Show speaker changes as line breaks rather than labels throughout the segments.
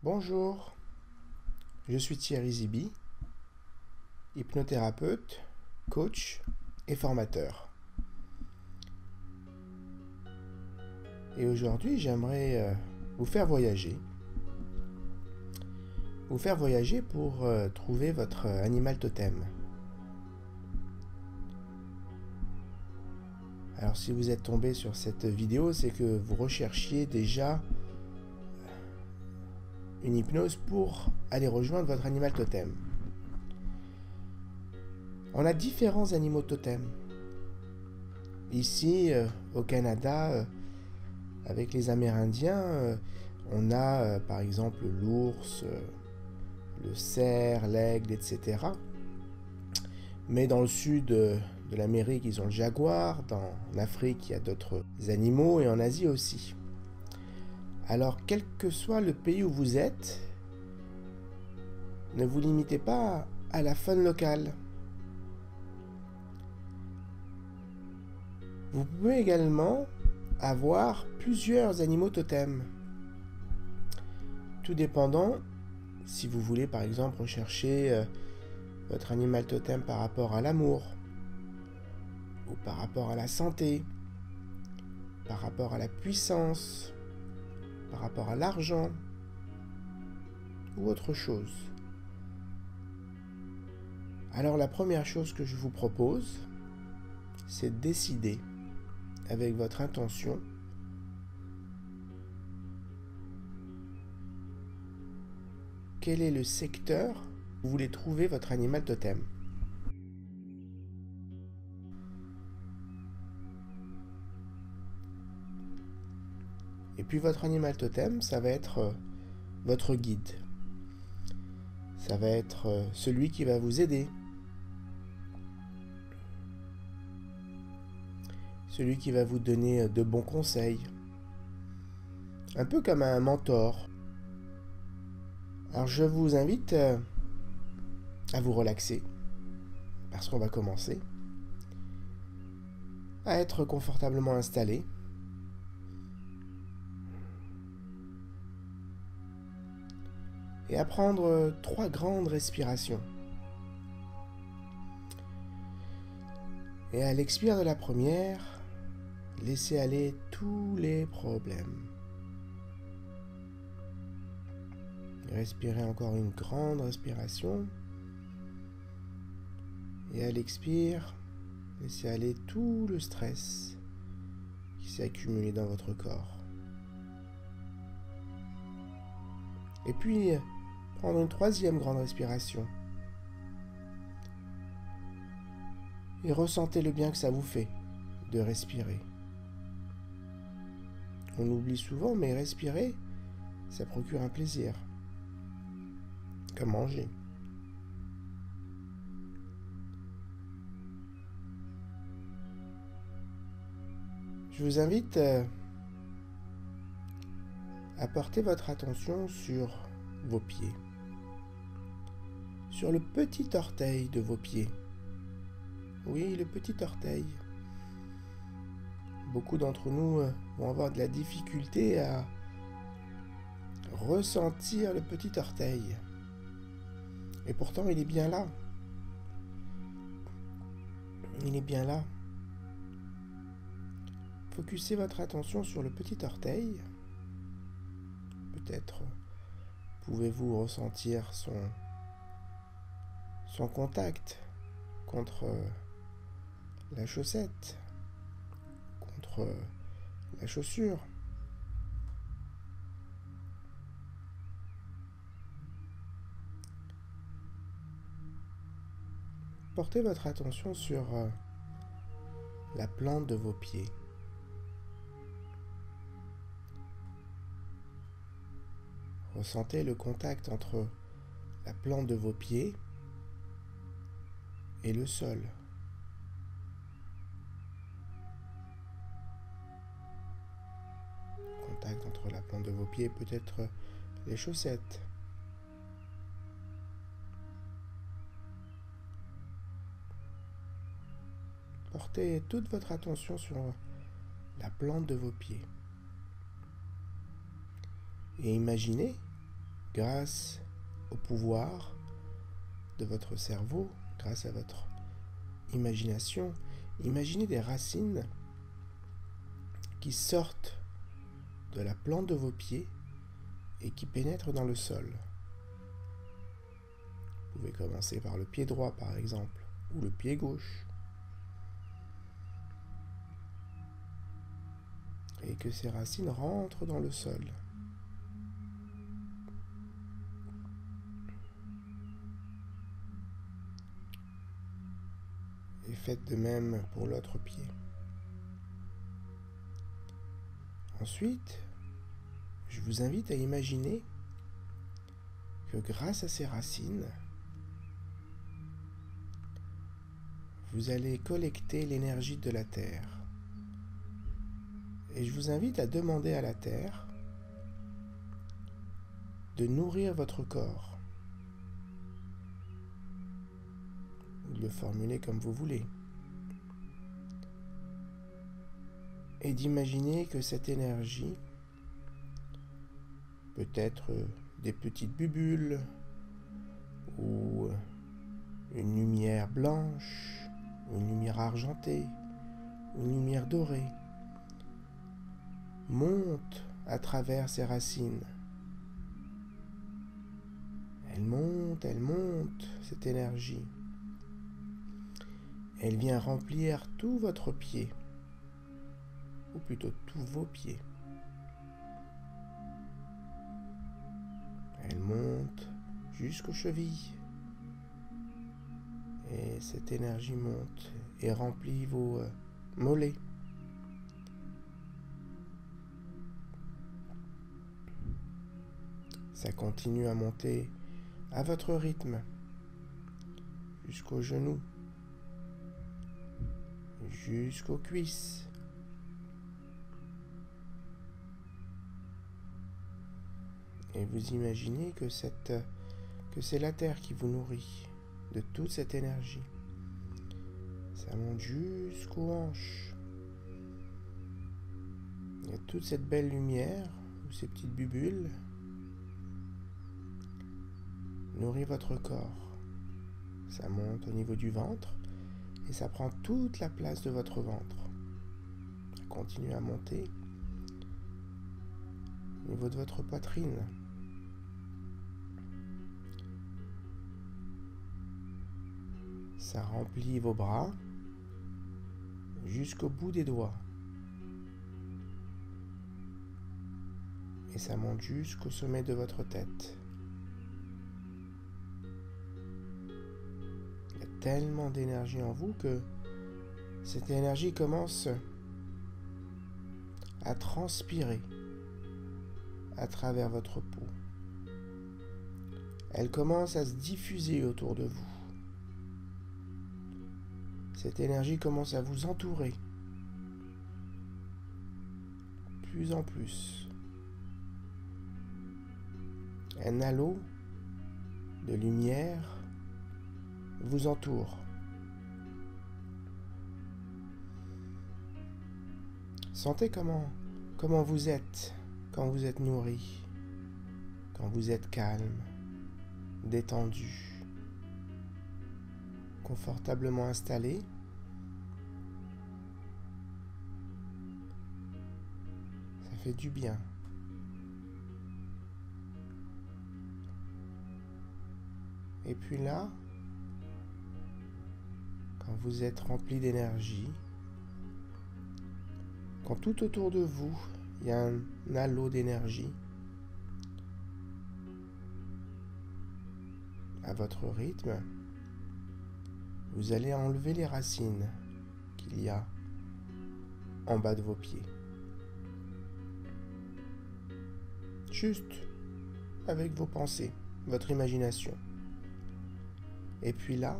Bonjour, je suis Thierry Zibi, hypnothérapeute, coach et formateur. Et aujourd'hui, j'aimerais vous faire voyager. Vous faire voyager pour trouver votre animal totem. Alors si vous êtes tombé sur cette vidéo, c'est que vous recherchiez déjà une hypnose pour aller rejoindre votre animal totem. On a différents animaux totems. Ici, au Canada, avec les Amérindiens, on a par exemple l'ours, le cerf, l'aigle, etc. Mais dans le sud de l'Amérique, ils ont le jaguar. En Afrique, il y a d'autres animaux et en Asie aussi. Alors, quel que soit le pays où vous êtes, ne vous limitez pas à la faune locale. Vous pouvez également avoir plusieurs animaux totems. Tout dépendant si vous voulez par exemple rechercher votre animal totem par rapport à l'amour, ou par rapport à la santé, par rapport à la puissance, par rapport à l'argent, ou autre chose. Alors la première chose que je vous propose, c'est de décider avec votre intention quel est le secteur où vous voulez trouver votre animal totem. Et puis votre animal totem, ça va être votre guide. Ça va être celui qui va vous aider. Celui qui va vous donner de bons conseils. Un peu comme un mentor. Alors je vous invite à vous relaxer, parce qu'on va commencer, à être confortablement installé. Et à prendre 3 grandes respirations. Et à l'expire de la première, laissez aller tous les problèmes. Respirez encore une grande respiration. Et à l'expire, laissez aller tout le stress qui s'est accumulé dans votre corps. Et puis, prendre une 3e grande respiration. Et ressentez le bien que ça vous fait de respirer. On oublie souvent, mais respirer, ça procure un plaisir. Comme manger. Je vous invite à porter votre attention sur vos pieds. Sur le petit orteil de vos pieds. Oui, le petit orteil. Beaucoup d'entre nous vont avoir de la difficulté à ressentir le petit orteil. Et pourtant, il est bien là. Il est bien là. Focussez votre attention sur le petit orteil. Peut-être pouvez-vous ressentir son contact contre la chaussette, contre la chaussure. Portez votre attention sur la plante de vos pieds. Ressentez le contact entre la plante de vos pieds et le sol. Contact entre la plante de vos pieds et peut-être les chaussettes. Portez toute votre attention sur la plante de vos pieds. Et imaginez grâce au pouvoir de votre cerveau, grâce à votre imagination, imaginez des racines qui sortent de la plante de vos pieds et qui pénètrent dans le sol. Vous pouvez commencer par le pied droit par exemple, ou le pied gauche. Et que ces racines rentrent dans le sol. Et faites de même pour l'autre pied. Ensuite, je vous invite à imaginer que grâce à ces racines, vous allez collecter l'énergie de la Terre. Et je vous invite à demander à la Terre de nourrir votre corps. Ou de le formuler comme vous voulez. Et d'imaginer que cette énergie peut être des petites bulles ou une lumière blanche, ou une lumière argentée, ou une lumière dorée, monte à travers ces racines. Elle monte, cette énergie. Elle vient remplir tout votre pied, ou plutôt tous vos pieds. Elle monte jusqu'aux chevilles. Et cette énergie monte et remplit vos mollets. Ça continue à monter à votre rythme jusqu'aux genoux, jusqu'aux cuisses. Et vous imaginez que c'est la Terre qui vous nourrit de toute cette énergie. Ça monte jusqu'aux hanches. Il y a toute cette belle lumière, ou ces petites bulles, nourrit votre corps. Ça monte au niveau du ventre et ça prend toute la place de votre ventre. Ça continue à monter au niveau de votre poitrine. Ça remplit vos bras jusqu'au bout des doigts. Et ça monte jusqu'au sommet de votre tête. Il y a tellement d'énergie en vous que cette énergie commence à transpirer à travers votre peau. Elle commence à se diffuser autour de vous. Cette énergie commence à vous entourer plus en plus. Un halo de lumière vous entoure. Sentez comment vous êtes quand vous êtes nourri, quand vous êtes calme, détendu, confortablement installé. Ça fait du bien. Et puis là, quand vous êtes rempli d'énergie, quand tout autour de vous, il y a un halo d'énergie, à votre rythme, vous allez enlever les racines qu'il y a en bas de vos pieds. Juste avec vos pensées, votre imagination. Et puis là,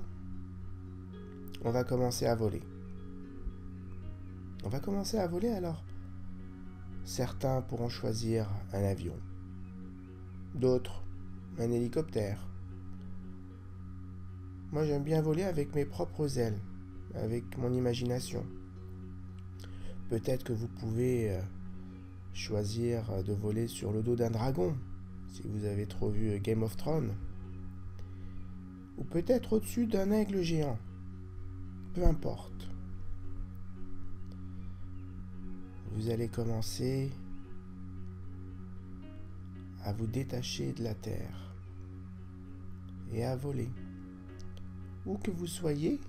on va commencer à voler. On va commencer à voler alors. Certains pourront choisir un avion, d'autres un hélicoptère. Moi j'aime bien voler avec mes propres ailes, avec mon imagination. Peut-être que vous pouvez choisir de voler sur le dos d'un dragon, si vous avez trop vu Game of Thrones, ou peut-être au-dessus d'un aigle géant, peu importe. Vous allez commencer à vous détacher de la terre et à voler. Où que vous soyez,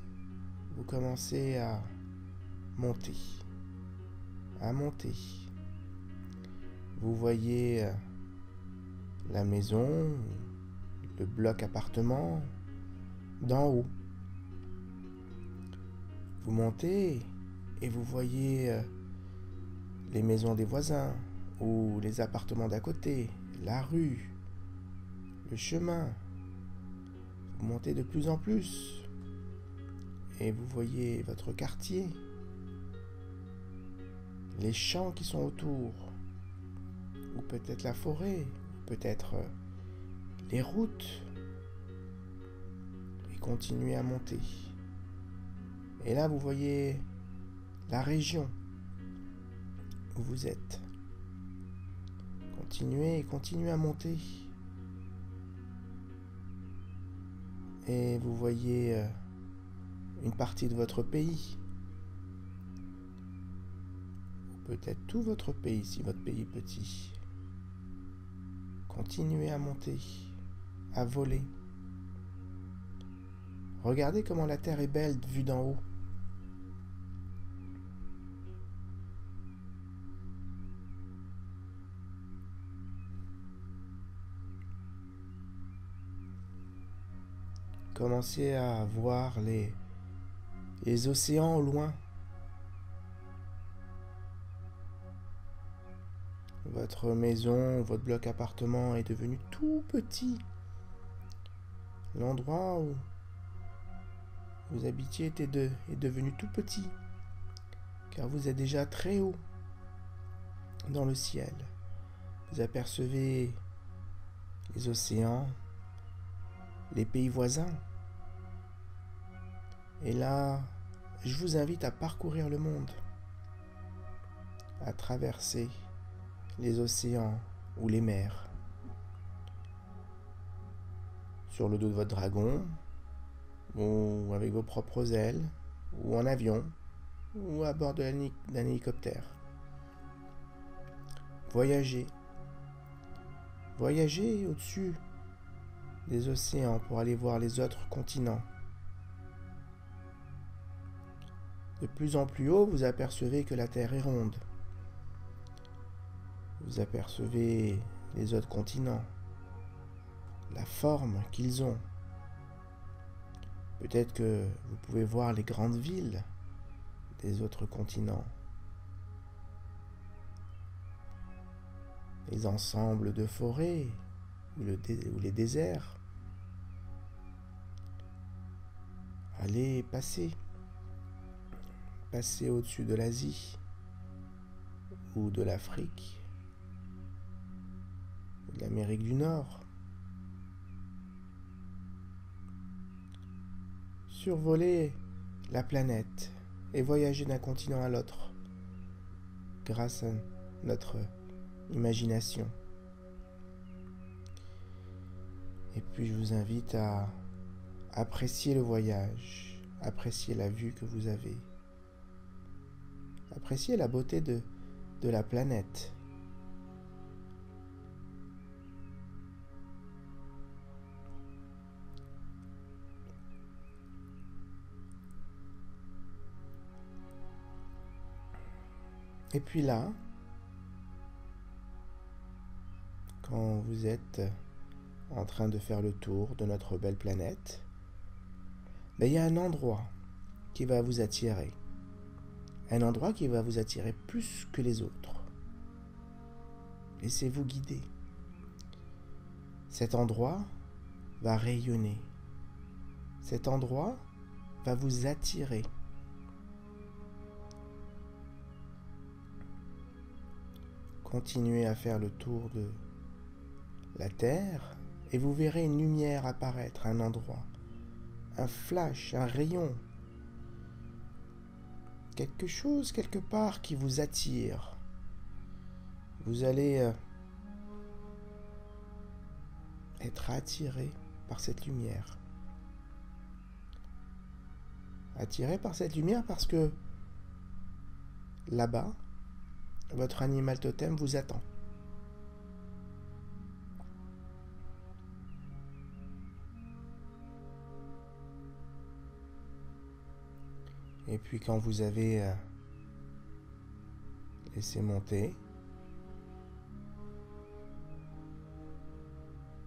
vous commencez à monter, à monter. Vous voyez la maison, le bloc appartement d'en haut. Vous montez et vous voyez les maisons des voisins ou les appartements d'à côté, la rue, le chemin. Vous montez de plus en plus et vous voyez votre quartier, les champs qui sont autour, ou peut-être la forêt, ou peut-être les routes, et continuez à monter. Et là, vous voyez la région où vous êtes. Continuez et continuez à monter. Et vous voyez une partie de votre pays. Ou peut-être tout votre pays si votre pays est petit. Continuez à monter, à voler. Regardez comment la terre est belle vue d'en haut. Commencez à voir les océans au loin. Votre maison, votre bloc appartement est devenu tout petit. L'endroit où vous habitiez est devenu tout petit, car vous êtes déjà très haut dans le ciel. Vous apercevez les océans, les pays voisins. Et là, je vous invite à parcourir le monde, à traverser les océans ou les mers. Sur le dos de votre dragon, ou avec vos propres ailes, ou en avion, ou à bord d'un hélicoptère. Voyagez. Voyagez au-dessus des océans pour aller voir les autres continents. De plus en plus haut, vous apercevez que la Terre est ronde. Vous apercevez les autres continents, la forme qu'ils ont. Peut-être que vous pouvez voir les grandes villes des autres continents. Les ensembles de forêts ou les déserts. Allez, passez au-dessus de l'Asie ou de l'Afrique ou de l'Amérique du Nord. Survolez la planète et voyagez d'un continent à l'autre grâce à notre imagination. Et puis je vous invite à apprécier le voyage, apprécier la vue que vous avez, apprécier la beauté de la planète. Et puis là, quand vous êtes en train de faire le tour de notre belle planète, il y a un endroit qui va vous attirer. Un endroit qui va vous attirer plus que les autres. Laissez-vous guider. Cet endroit va rayonner. Cet endroit va vous attirer. Continuez à faire le tour de la Terre et vous verrez une lumière apparaître à un endroit. Un flash, un rayon. Quelque chose, quelque part, qui vous attire. Vous allez être attiré par cette lumière. Attiré par cette lumière parce que là-bas, votre animal totem vous attend. Et puis quand vous avez laissé monter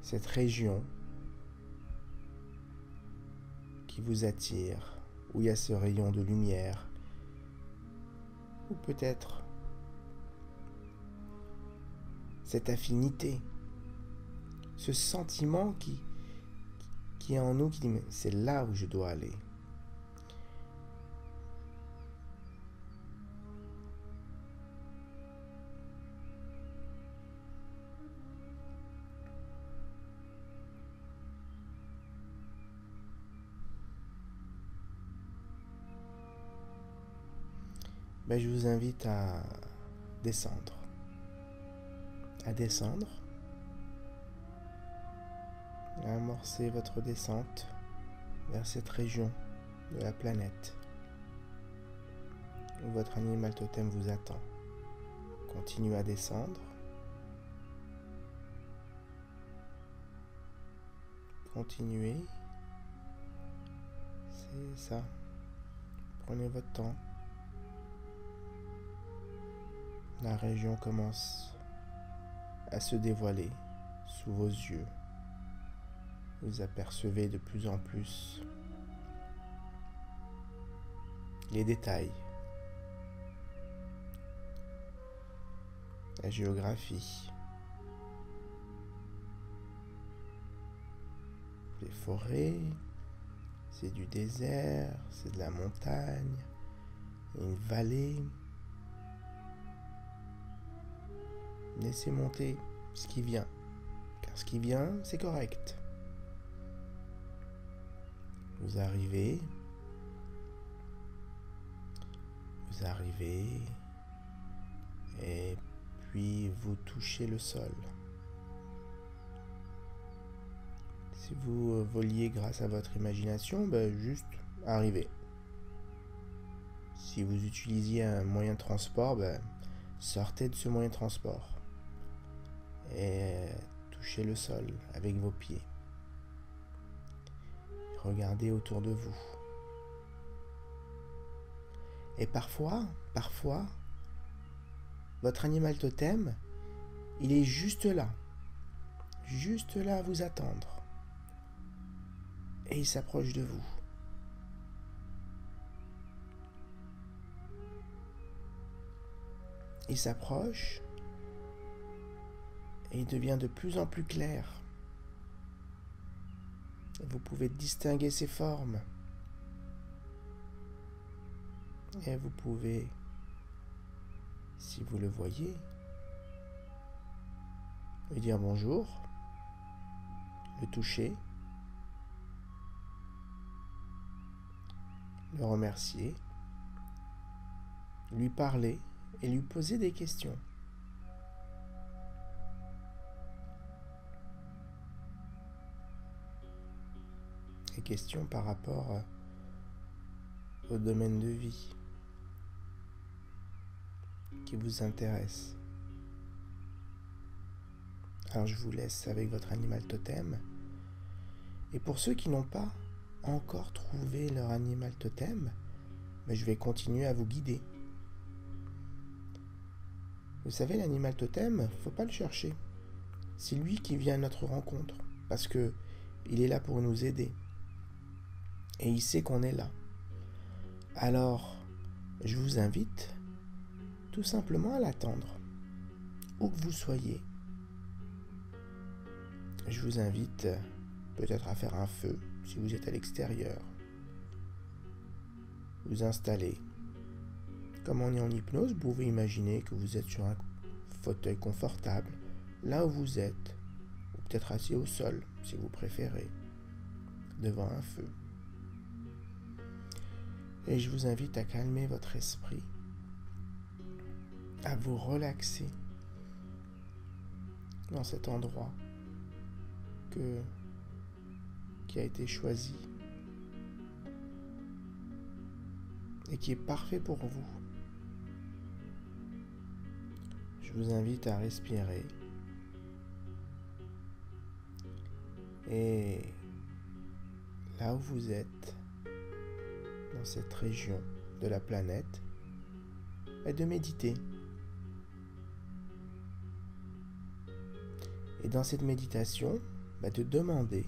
cette région qui vous attire, où il y a ce rayon de lumière, ou peut-être cette affinité, ce sentiment qui est en nous, qui dit mais c'est là où je dois aller. Je vous invite à descendre. À amorcer votre descente vers cette région de la planète où votre animal totem vous attend. Continuez à descendre. Continuez. C'est ça. Prenez votre temps. La région commence à se dévoiler sous vos yeux. Vous apercevez de plus en plus les détails, la géographie, les forêts, c'est du désert, c'est de la montagne, une vallée. Laissez monter ce qui vient, car ce qui vient, c'est correct. Vous arrivez, et puis vous touchez le sol. Si vous voliez grâce à votre imagination, juste arrivez. Si vous utilisiez un moyen de transport, sortez de ce moyen de transport et touchez le sol avec vos pieds. Regardez autour de vous. Et parfois, votre animal totem, il est juste là à vous attendre. Et il s'approche de vous. Il s'approche et il devient de plus en plus clair. Vous pouvez distinguer ses formes. Et vous pouvez, si vous le voyez, lui dire bonjour, le toucher, le remercier, lui parler et lui poser des questions. Des questions par rapport au domaine de vie qui vous intéresse. Alors je vous laisse avec votre animal totem. Et pour ceux qui n'ont pas encore trouvé leur animal totem, je vais continuer à vous guider. Vous savez, l'animal totem, faut pas le chercher. C'est lui qui vient à notre rencontre parce que il est là pour nous aider. Et il sait qu'on est là. Alors, je vous invite tout simplement à l'attendre, où que vous soyez. Je vous invite peut-être à faire un feu si vous êtes à l'extérieur. Vous installer. Comme on est en hypnose, vous pouvez imaginer que vous êtes sur un fauteuil confortable, là où vous êtes, ou peut-être assis au sol, si vous préférez, devant un feu. Et je vous invite à calmer votre esprit, à vous relaxer dans cet endroit qui a été choisi et qui est parfait pour vous. Je vous invite à respirer et là où vous êtes, dans cette région de la planète, et de méditer. Et dans cette méditation, de demander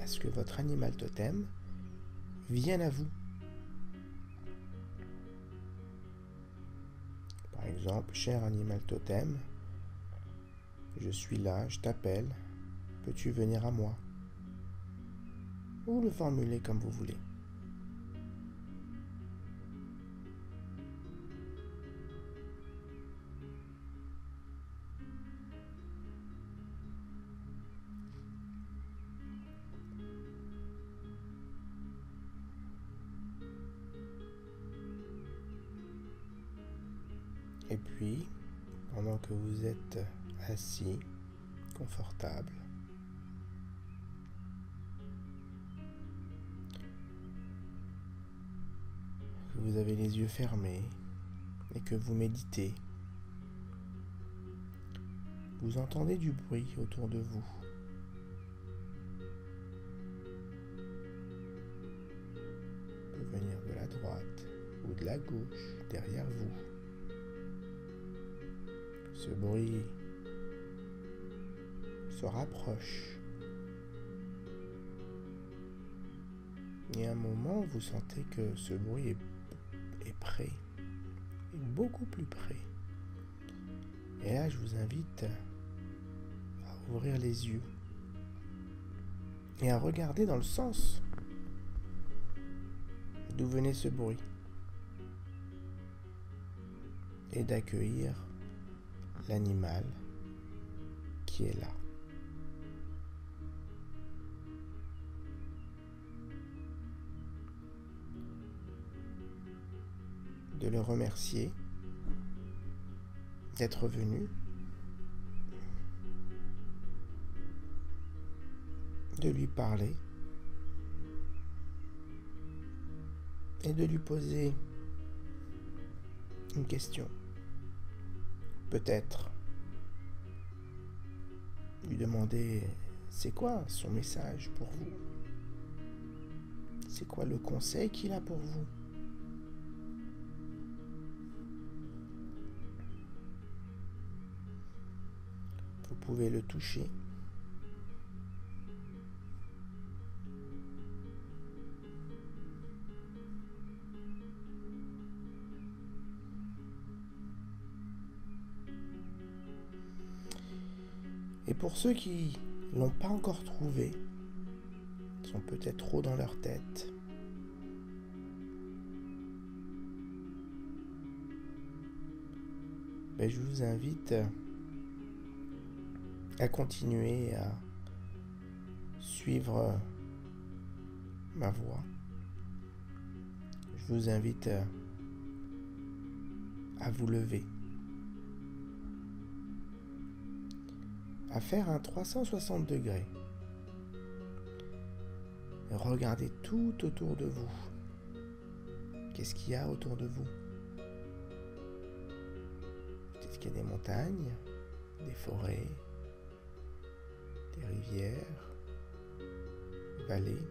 à ce que votre animal totem vienne à vous. Par exemple, cher animal totem, je suis là, je t'appelle, peux-tu venir à moi? Ou le formuler comme vous voulez. Et puis, pendant que vous êtes assis, confortable, que vous avez les yeux fermés et que vous méditez, vous entendez du bruit autour de vous. Il peut venir de la droite ou de la gauche, derrière vous. Ce bruit se rapproche. Et à un moment, vous sentez que ce bruit est près, est beaucoup plus près. Et là, je vous invite à ouvrir les yeux et à regarder dans le sens d'où venait ce bruit et d'accueillir l'animal qui est là. De le remercier d'être venu, de lui parler et de lui poser une question. Peut-être lui demander c'est quoi son message pour vous, c'est quoi le conseil qu'il a pour vous. Vous pouvez le toucher. Et pour ceux qui l'ont pas encore trouvé, sont peut-être trop dans leur tête, je vous invite à continuer à suivre ma voix. Je vous invite à vous lever, à faire un 360 degrés. Regardez tout autour de vous. Qu'est-ce qu'il y a autour de vous? Peut-être qu'il y a des montagnes, des forêts, des rivières, des vallées,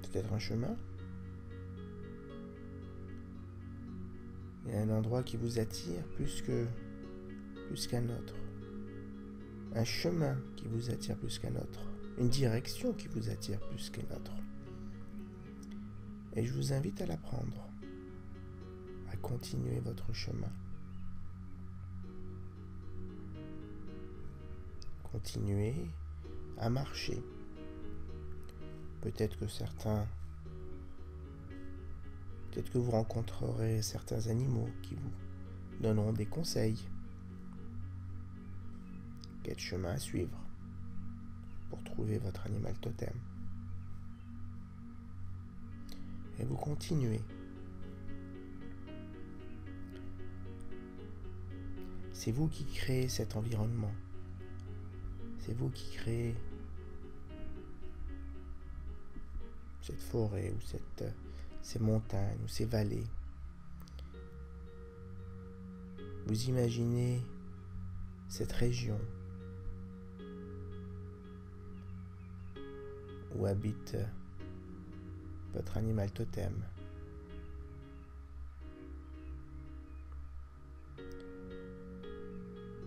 peut-être un chemin. Il y a un endroit qui vous attire plus qu'un autre. Un chemin qui vous attire plus qu'un autre. Une direction qui vous attire plus qu'une autre. Et je vous invite à la prendre, à continuer votre chemin. Continuez à marcher. Peut-être que vous rencontrerez certains animaux qui vous donneront des conseils. Quel chemin à suivre pour trouver votre animal totem. Et vous continuez. C'est vous qui créez cet environnement. C'est vous qui créez cette forêt ou ces montagnes ou ces vallées. Vous imaginez cette région où habite votre animal totem.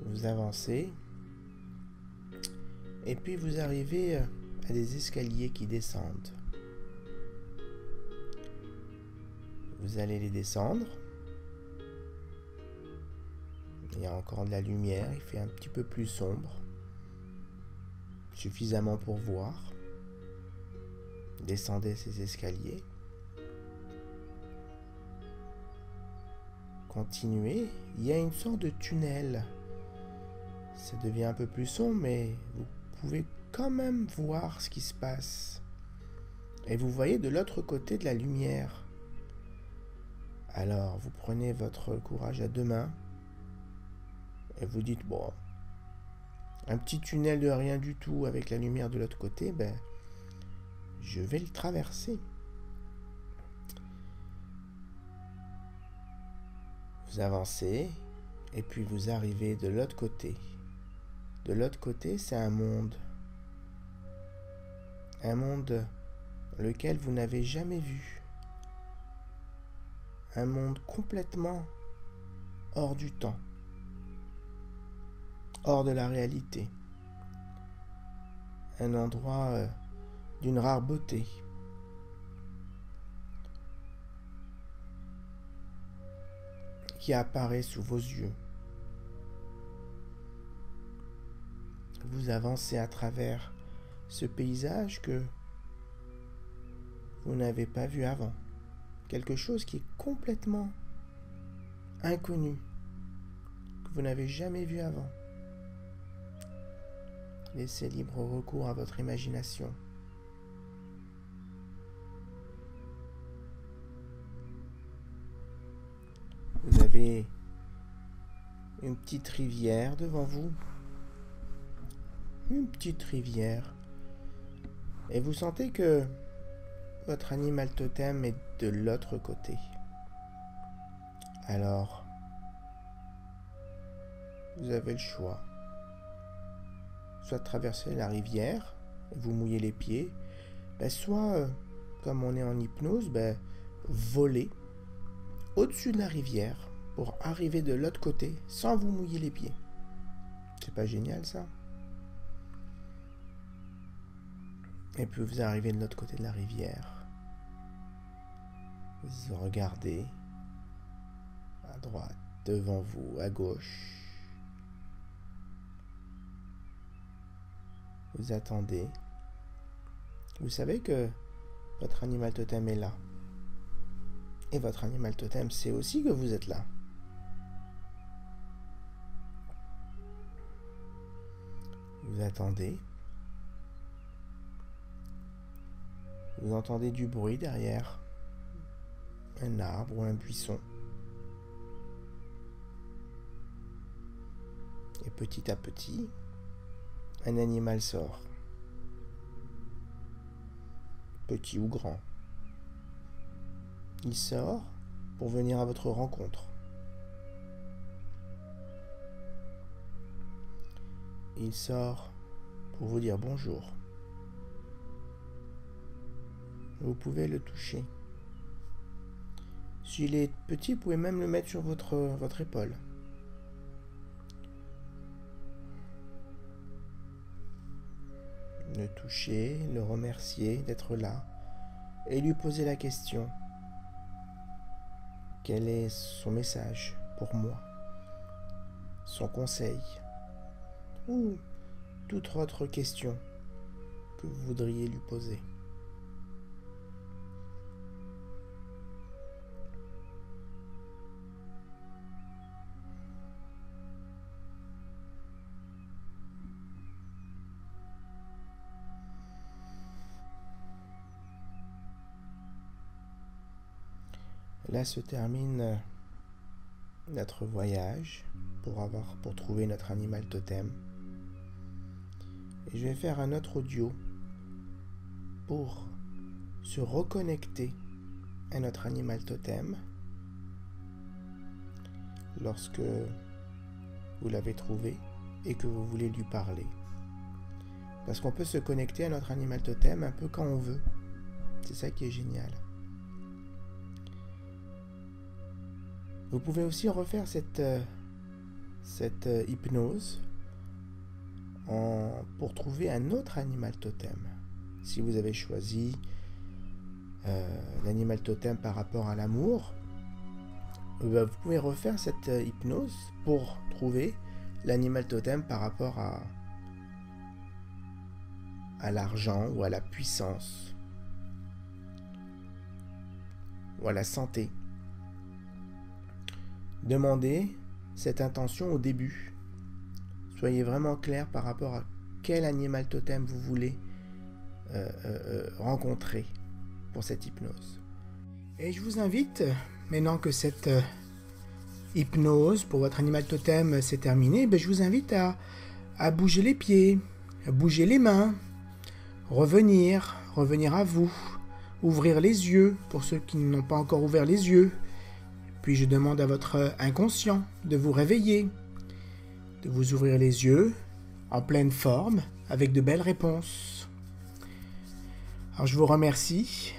Vous avancez et puis vous arrivez à des escaliers qui descendent. Vous allez les descendre. Il y a encore de la lumière, il fait un petit peu plus sombre, suffisamment pour voir. Descendez ces escaliers. Continuez, il y a une sorte de tunnel. Ça devient un peu plus sombre, mais vous pouvez quand même voir ce qui se passe. Et vous voyez de l'autre côté de la lumière. Alors, vous prenez votre courage à deux mains et vous dites, bon, un petit tunnel de rien du tout avec la lumière de l'autre côté, je vais le traverser. Vous avancez et puis vous arrivez de l'autre côté. De l'autre côté, c'est un monde lequel vous n'avez jamais vu. Un monde complètement hors du temps, hors de la réalité. Un endroit d'une rare beauté. Qui apparaît sous vos yeux. Vous avancez à travers ce paysage que vous n'avez pas vu avant. Quelque chose qui est complètement inconnu, que vous n'avez jamais vu avant. Laissez libre recours à votre imagination. Vous avez une petite rivière devant vous. Une petite rivière. Et vous sentez que votre animal totem est de l'autre côté. Alors, vous avez le choix. Soit de traverser la rivière, et vous mouillez les pieds, soit, comme on est en hypnose, voler au-dessus de la rivière pour arriver de l'autre côté sans vous mouiller les pieds. C'est pas génial ça? Et puis vous arrivez de l'autre côté de la rivière. Vous regardez à droite, devant vous, à gauche. Vous attendez. Vous savez que votre animal totem est là. Et votre animal totem sait aussi que vous êtes là. Vous attendez. Vous entendez du bruit derrière un arbre ou un buisson. Et petit à petit, un animal sort. Petit ou grand. Il sort pour venir à votre rencontre. Il sort pour vous dire bonjour. Vous pouvez le toucher. S'il est petit, vous pouvez même le mettre sur votre épaule. Le toucher, le remercier d'être là et lui poser la question. Quel est son message pour moi? Son conseil? Ou toute autre question que vous voudriez lui poser? Là se termine notre voyage pour trouver notre animal totem. Et je vais faire un autre audio pour se reconnecter à notre animal totem lorsque vous l'avez trouvé et que vous voulez lui parler. Parce qu'on peut se connecter à notre animal totem un peu quand on veut. C'est ça qui est génial. Vous pouvez aussi refaire cette hypnose pour trouver un autre animal totem. Si vous avez choisi l'animal totem par rapport à l'amour, vous pouvez refaire cette hypnose pour trouver l'animal totem par rapport à l'argent ou à la puissance ou à la santé. Demandez cette intention au début. Soyez vraiment clair par rapport à quel animal totem vous voulez rencontrer pour cette hypnose. Et je vous invite, maintenant que cette hypnose pour votre animal totem s'est terminée, je vous invite à bouger les pieds, à bouger les mains, revenir à vous, ouvrir les yeux pour ceux qui n'ont pas encore ouvert les yeux. Puis je demande à votre inconscient de vous réveiller, de vous ouvrir les yeux en pleine forme avec de belles réponses. Alors je vous remercie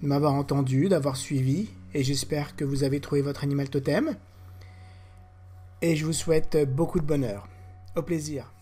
de m'avoir entendu, d'avoir suivi et j'espère que vous avez trouvé votre animal totem. Et je vous souhaite beaucoup de bonheur. Au plaisir.